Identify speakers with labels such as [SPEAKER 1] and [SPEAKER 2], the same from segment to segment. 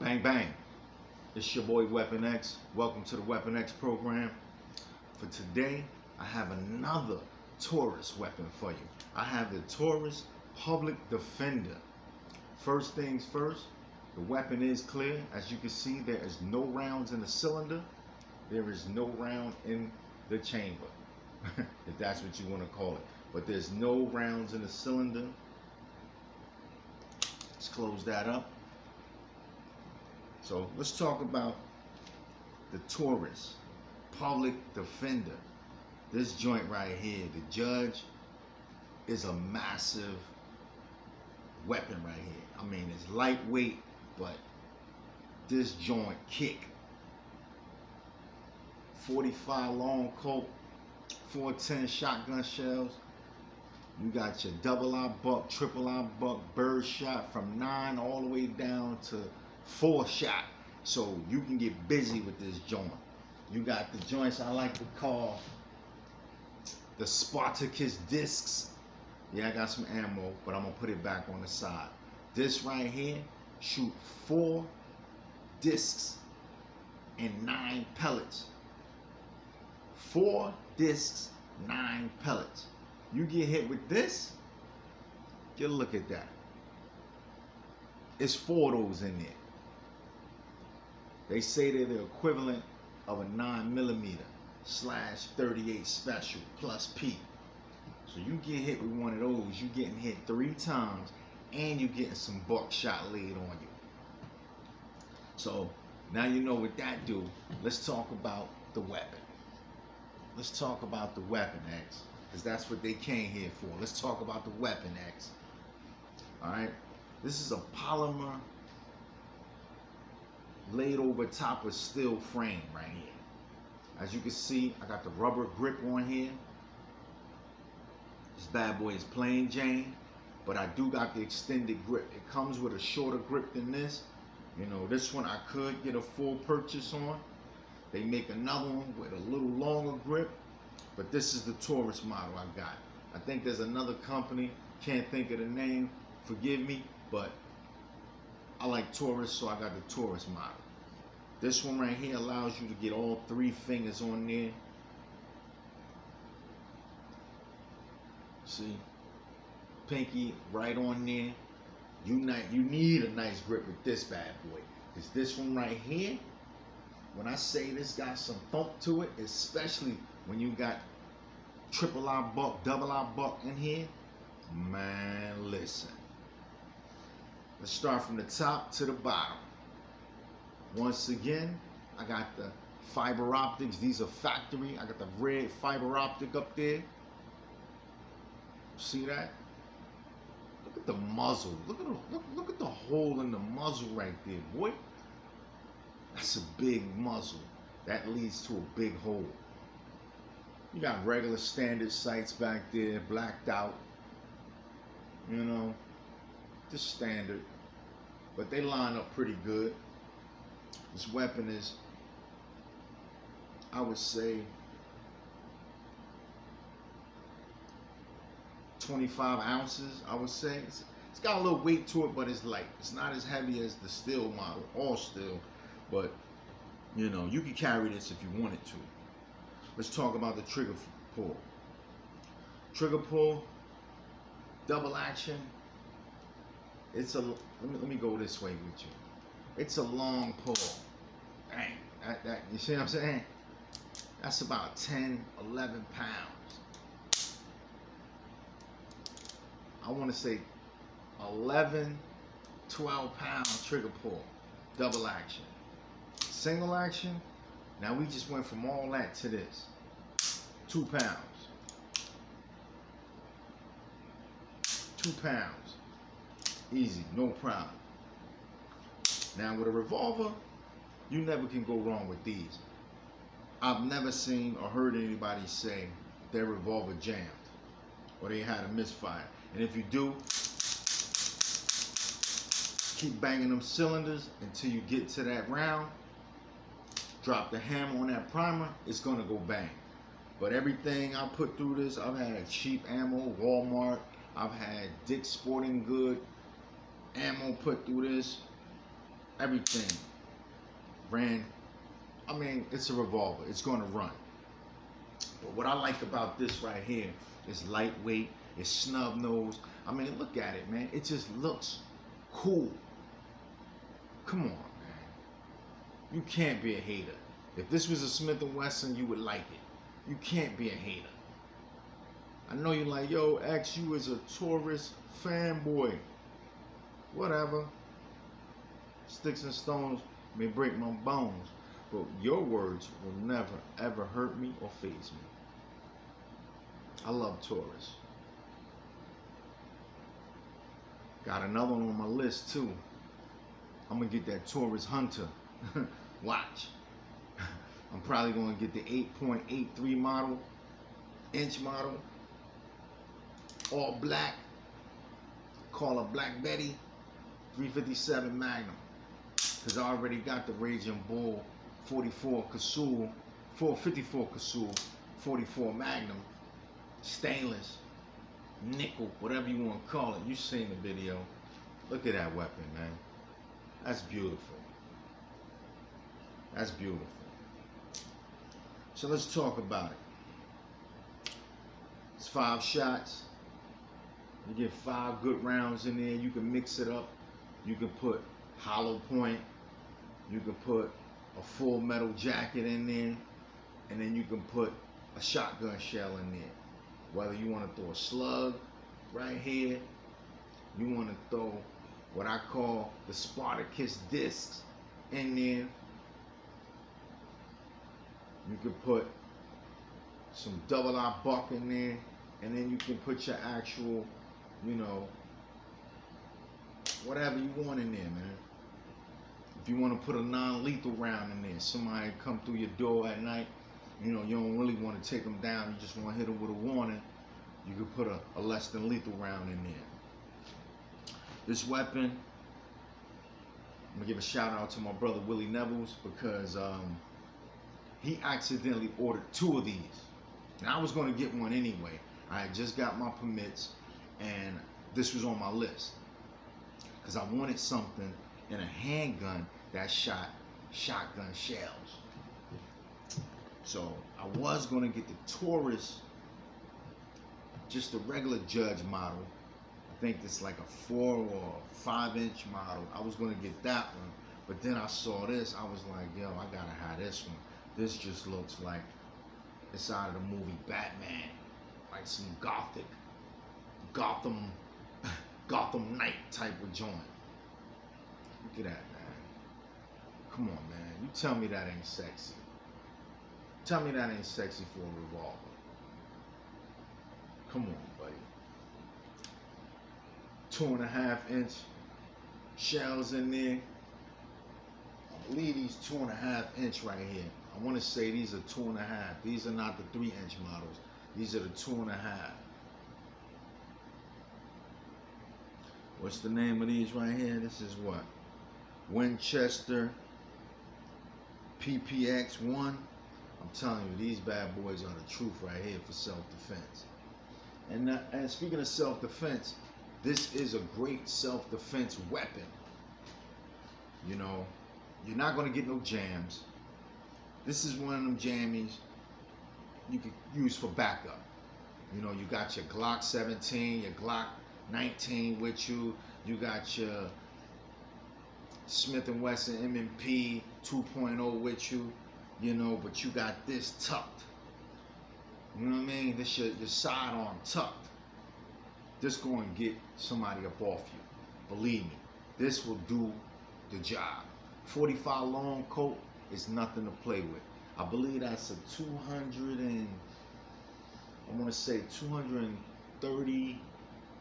[SPEAKER 1] Bang bang. It's your boy Weapon X. Welcome to the Weapon X program. For today, I have another Taurus weapon for you. I have the Taurus Public Defender. First things first, the weapon is clear. As you can see, there is no rounds in the cylinder. There is no round in the chamber, if that's what you want to call it. But there's no rounds in the cylinder. Let's close that up. So let's talk about the Taurus Public Defender. This joint right here, the Judge, is a massive weapon right here. I mean, it's lightweight, but this joint kick. 45 Long Colt, 410 shotgun shells. You got your double I buck, triple I buck, bird shot from 9 all the way down to 4 shot. So you can get busy with this joint. You got the joints I like to call the Spartacus discs. Yeah, I got some ammo, but I'm gonna put it back on the side. This right here shoot 4 discs and 9 pellets. 4 discs, 9 pellets. You get hit with this, get a look at that. It's 4 of those in there. They say they're the equivalent of a 9mm/38 special plus P. So you get hit with one of those, you getting hit 3 times, and you getting some buckshot laid on you. So now you know what that do. Let's talk about the weapon. Let's talk about the weapon, X, because that's what they came here for. Let's talk about the weapon, X. All right, this is a polymer laid over top of steel frame right here. As you can see, I got the rubber grip on here. This bad boy is plain Jane, but I do got the extended grip. It comes with a shorter grip than this. You know, this one I could get a full purchase on. They make another one with a little longer grip, but this is the Taurus model I got. I think there's another company, can't think of the name, forgive me, but I like Taurus, so I got the Taurus model. This one right here allows you to get all 3 fingers on there. See, pinky right on there. You need a nice grip with this bad boy, because this one right here, when I say this got some thump to it, especially when you got triple I buck, double I buck in here, man, listen. Let's start from the top to the bottom. Once again, I got the fiber optics. These are factory. I got the red fiber optic up there. See that? Look at the muzzle. Look at the hole in the muzzle right there, boy. That's a big muzzle. That leads to a big hole. You got regular standard sights back there, blacked out. You know, just standard. But they line up pretty good. This weapon is, I would say, 25 ounces, I would say. It's got a little weight to it, but it's light. It's not as heavy as the steel model, all steel. But, you know, you can carry this if you wanted to. Let's talk about the trigger pull. Trigger pull, double action. It's a, let me go this way with you. It's a long pull. Dang, that, you see what I'm saying? That's about 10, 11 pounds. I want to say 11, 12 pound trigger pull, double action. Single action, now we just went from all that to this. 2 pounds. 2 pounds. Easy, no problem. Now with a revolver, you never can go wrong with these. I've never seen or heard anybody say their revolver jammed or they had a misfire. And if you do, keep banging them cylinders until you get to that round. Drop the hammer on that primer, it's gonna go bang. But everything I put through this, I've had cheap ammo, Walmart, I've had Dick's Sporting Good ammo put through this. everything. Ran, I mean, it's a revolver. It's going to run. But what I like about this right here is lightweight. It's snub nose. I mean, look at it, man. It just looks cool. Come on, man. You can't be a hater. If this was a Smith & Wesson, you would like it. You can't be a hater. I know you're like, yo, X, you is a Taurus fanboy. Whatever. Sticks and stones may break my bones, but your words will never, ever hurt me or faze me. I love Taurus. Got another one on my list, too. I'm going to get that Taurus Hunter. Watch. I'm probably going to get the 8.83 model, inch model, all black, call her Black Betty, 357 Magnum. Because I already got the Raging Bull 44 Casull, 454 Casull, 44 Magnum, stainless, nickel, whatever you want to call it. You've seen the video. Look at that weapon, man. That's beautiful. That's beautiful. So let's talk about it. It's 5 shots. You get 5 good rounds in there. You can mix it up. You can put hollow point. You can put a full metal jacket in there. And then you can put a shotgun shell in there. Whether you want to throw a slug right here. You want to throw what I call the Spartacus discs in there. You can put some double-eye buck in there, and then you can put your actual, you know, whatever you want in there, man. If you want to put a non-lethal round in there, somebody come through your door at night, you know, you don't really want to take them down, you just want to hit them with a warning, you can put a less than lethal round in there. This weapon, I'm going to give a shout out to my brother Willie Nevels, because he accidentally ordered 2 of these. Now I was going to get one anyway. I had just got my permits, and this was on my list because I wanted something in a handgun that shot shotgun shells. So I was going to get the Taurus, just the regular Judge model. I think it's like a 4 or 5 inch model. I was going to get that one, but then I saw this. I was like, yo, I gotta have this one. This just looks like it's out of the movie Batman, like some Gotham Knight type of joint. Look at that, man. Come on, man. You tell me that ain't sexy. Tell me that ain't sexy for a revolver. Come on, buddy. 2.5 inch shells in there. I believe these 2.5 inch right here. I want to say these are 2.5. These are not the 3 inch models. These are the 2.5. What's the name of these right here? This is what? Winchester PPX-1. I'm telling you, these bad boys are the truth right here for self-defense. And speaking of self-defense, this is a great self-defense weapon. You know, you're not going to get no jams. This is one of them jammies you could use for backup. You know, you got your Glock 17, your Glock 19 with you. You got your Smith & Wesson M&P 2.0 with you. You know, but you got this tucked. You know what I mean? This your sidearm tucked. This going to get somebody up off you. Believe me, this will do the job. 45 Long Colt is nothing to play with. I believe that's a 230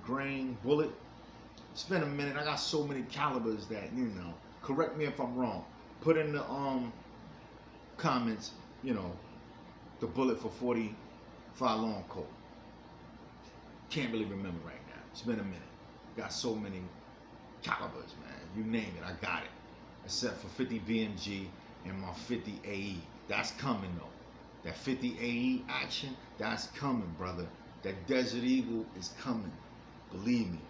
[SPEAKER 1] grain bullet. It's been a minute. I got so many calibers that, you know, correct me if I'm wrong. Put in the comments, you know, the bullet for 45 Long Colt. Can't really remember right now. It's been a minute. Got so many calibers, man. You name it, I got it. Except for 50 BMG and my 50 AE. That's coming though. That 50 AE action, that's coming, brother. That Desert Eagle is coming. Believe me.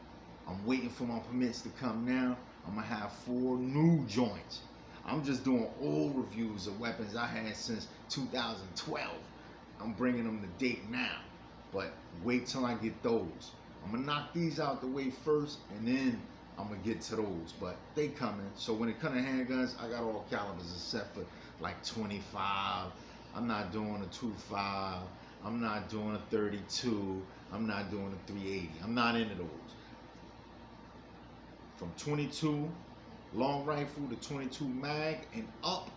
[SPEAKER 1] I'm waiting for my permits to come now. I'm gonna have 4 new joints. I'm just doing old reviews of weapons I had since 2012. I'm bringing them to date now, but wait till I get those. I'm gonna knock these out the way first, and then I'm gonna get to those. But they coming. So when it comes to handguns, I got all calibers except for like 25. I'm not doing a 25. I'm not doing a 32. I'm not doing a 380. I'm not into those. From 22 long rifle to 22 mag and up,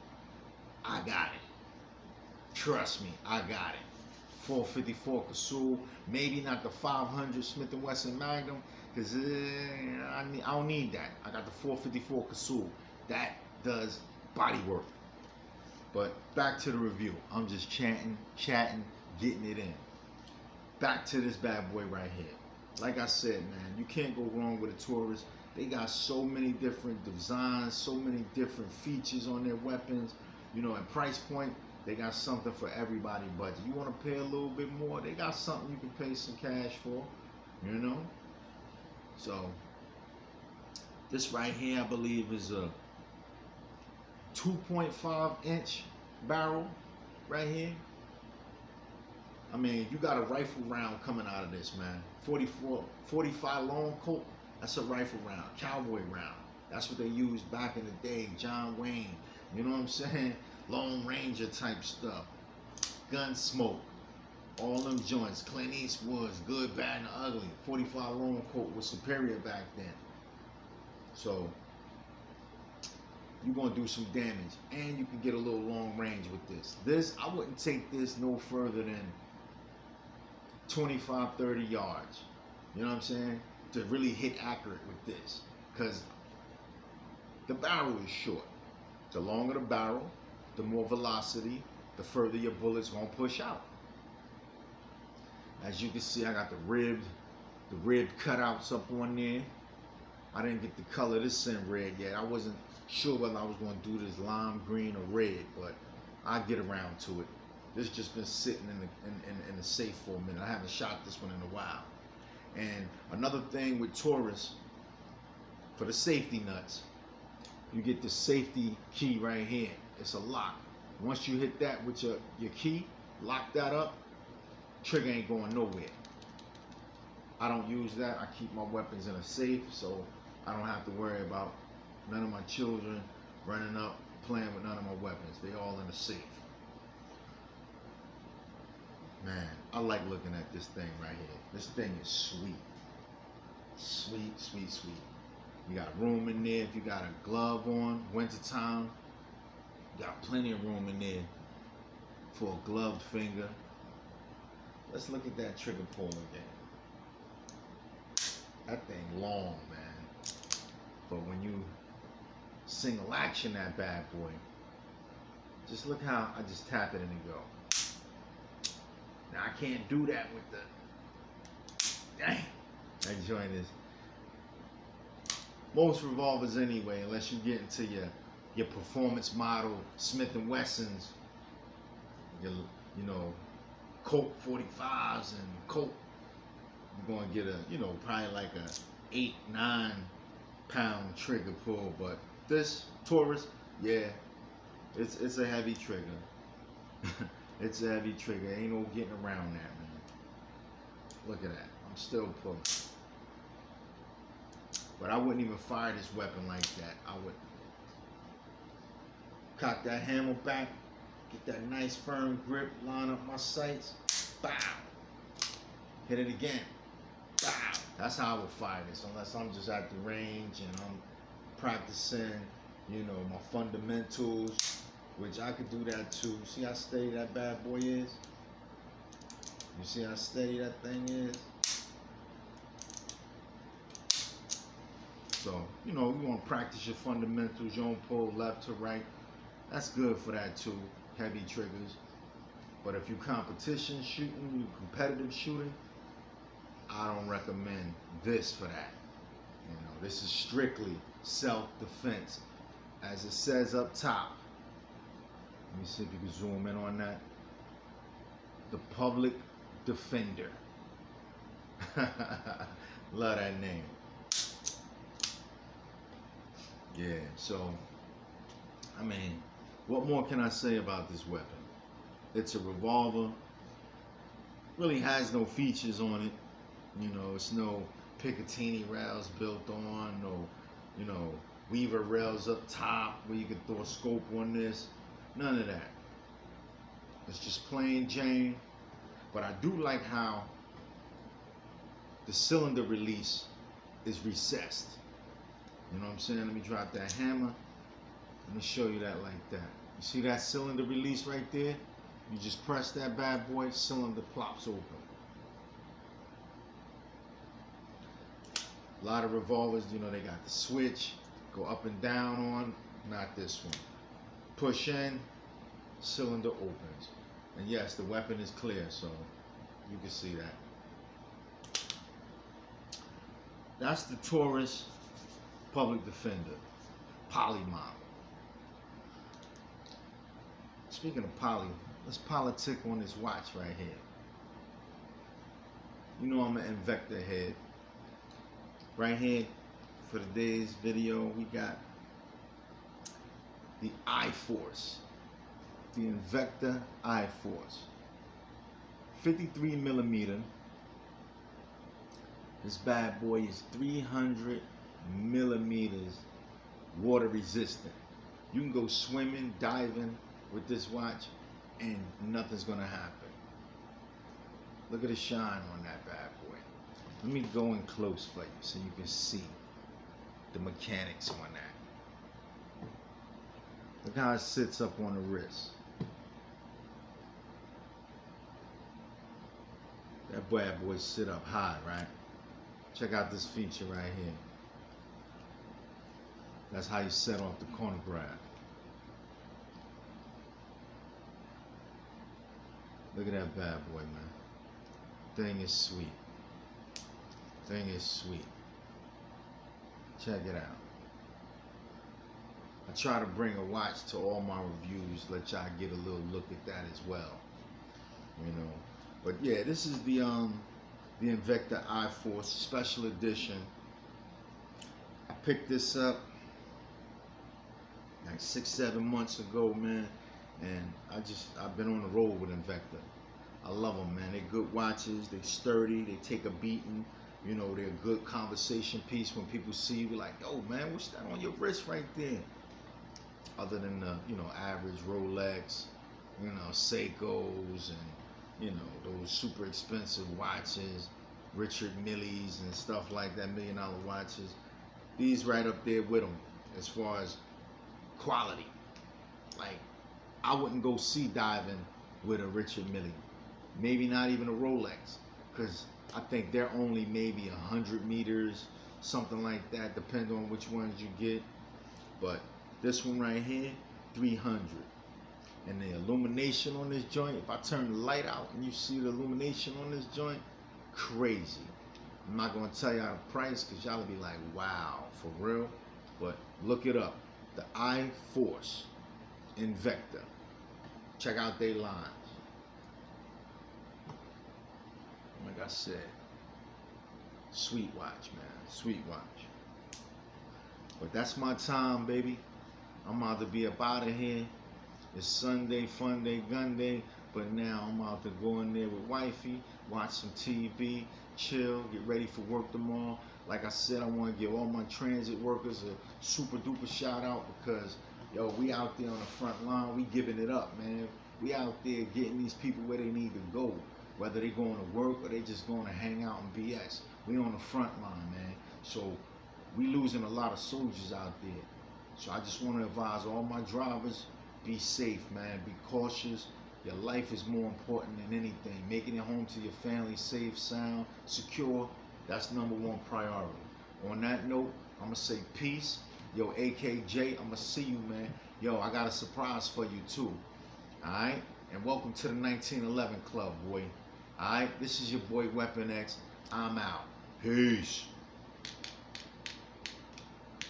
[SPEAKER 1] I got it. Trust me, I got it. 454 Casull, maybe not the 500 Smith & Wesson Magnum, because I don't need that. I got the 454 Casull. That does body work. But back to the review. I'm just chatting, getting it in. Back to this bad boy right here. Like I said, man, you can't go wrong with a Taurus. They got so many different designs, so many different features on their weapons. You know, at price point, they got something for everybody budget. You want to pay a little bit more, they got something you can pay some cash for, you know? So, this right here, I believe, is a 2.5 inch barrel right here. I mean, you got a rifle round coming out of this, man. 45 Long Colt, that's a rifle round, cowboy round. That's what they used back in the day, John Wayne. You know what I'm saying? Lone Ranger type stuff. Gunsmoke. All them joints. Clint Eastwood's, Good, Bad, and Ugly. 45 Long Colt was superior back then. So, you're going to do some damage. And you can get a little long range with this. This, I wouldn't take this no further than 25, 30 yards. You know what I'm saying? To really hit accurate with this. Because the barrel is short. The longer the barrel, the more velocity, the further your bullet's gonna push out. As you can see, I got the ribbed cutouts up on there. I didn't get the color this in red yet. I wasn't sure whether I was gonna do this lime green or red, but I'll get around to it. This just been sitting in the safe for a minute. I haven't shot this one in a while. And another thing with Taurus, for the safety nuts, you get the safety key right here. It's a lock. Once you hit that with your key, lock that up, trigger ain't going nowhere. I don't use that. I keep my weapons in a safe, so I don't have to worry about none of my children running up, playing with none of my weapons. They all in a safe. Man, I like looking at this thing right here. This thing is sweet. Sweet, sweet, sweet. You got room in there if you got a glove on, wintertime. You got plenty of room in there for a gloved finger. Let's look at that trigger pull again. That thing long, man. But when you single action that bad boy, just look how I just tap it and it go. Now I can't do that with the, dang, that joint is, most revolvers anyway, unless you get into your performance model Smith & Wessons, your, you know, Colt 45s and Colt, you're gonna get a, you know, probably like a 8-9 pound trigger pull. But this Taurus, yeah, it's a heavy trigger. It's a heavy trigger. Ain't no getting around that, man. Look at that. I'm still pulling. But I wouldn't even fire this weapon like that. I would cock that hammer back, get that nice firm grip, line up my sights, bow. Hit it again, bow. That's how I would fire this, unless I'm just at the range and I'm practicing, you know, my fundamentals, which I could do that too. See how steady that bad boy is? You see how steady that thing is? So, you know, you want to practice your fundamentals. You don't pull left to right. That's good for that too, heavy triggers. But if you competition shooting, you competitive shooting, I don't recommend this for that. You know, this is strictly self-defense. As it says up top, let me see if you can zoom in on that. The Public Defender. Love that name. Yeah, so, I mean, what more can I say about this weapon? It's a revolver. Really has no features on it. You know, it's no Picatinny rails built on, no, you know, Weaver rails up top where you can throw a scope on this. None of that. It's just plain Jane. But I do like how the cylinder release is recessed. You know what I'm saying? Let me drop that hammer. Let me show you that like that. You see that cylinder release right there? You just press that bad boy, cylinder plops open. A lot of revolvers, you know, they got the switch, go up and down on, not this one. Push in, cylinder opens. And yes, the weapon is clear, so you can see that. That's the Taurus Public Defender, poly model. Speaking of poly, let's politic on this watch right here. You know I'm an Invector head. Right here, for today's video, we got the I-Force. The Invector I-Force. 53 millimeter. This bad boy is 300 millimeters water resistant. You can go swimming, diving with this watch and nothing's gonna happen. Look at the shine on that bad boy. Let me go in close for you so you can see the mechanics on that. Look how it sits up on the wrist. That bad boy sit up high, right? Check out this feature right here. That's how you set off the chronograph. Look at that bad boy, man. Thing is sweet. Thing is sweet. Check it out. I try to bring a watch to all my reviews, let y'all get a little look at that as well. You know. But yeah, this is the Invector I-Force Special Edition. I picked this up like 6-7 months ago, man, and I've been on the road with Invector. I love them, man. They're good watches. They're sturdy. They take a beating. You know, they're a good conversation piece when people see you. Like, yo, man, what's that on your wrist right there? Other than the, you know, average Rolex, you know, Seikos, and you know, those super expensive watches, Richard Milles and stuff like that, $1 million watches. These right up there with them as far as quality. Like, I wouldn't go sea diving with a Richard Mille. Maybe not even a Rolex, because I think they're only maybe 100 meters, something like that, depending on which ones you get. But this one right here, 300. And the illumination on this joint, if I turn the light out and you see the illumination on this joint, crazy. I'm not going to tell y'all the price because y'all will be like, wow, for real? But look it up. The I-Force Invector. Check out their lines. Like I said, sweet watch, man. Sweet watch. But that's my time, baby. I'm about to be up out of here. It's Sunday, fun day, gun day. But now I'm about to go in there with wifey, watch some TV, chill, get ready for work tomorrow. Like I said, I want to give all my transit workers a super duper shout out because, yo, we out there on the front line. We giving it up, man. We out there getting these people where they need to go. Whether they going to work or they just going to hang out and BS. We on the front line, man. So we losing a lot of soldiers out there. So I just want to advise all my drivers, be safe, man. Be cautious. Your life is more important than anything. Making it home to your family safe, sound, secure, that's #1 priority. On that note, I'm going to say peace. Yo, AKJ, I'm going to see you, man. Yo, I got a surprise for you, too. All right? And welcome to the 1911 Club, boy. All right? This is your boy, Weapon X. I'm out. Peace.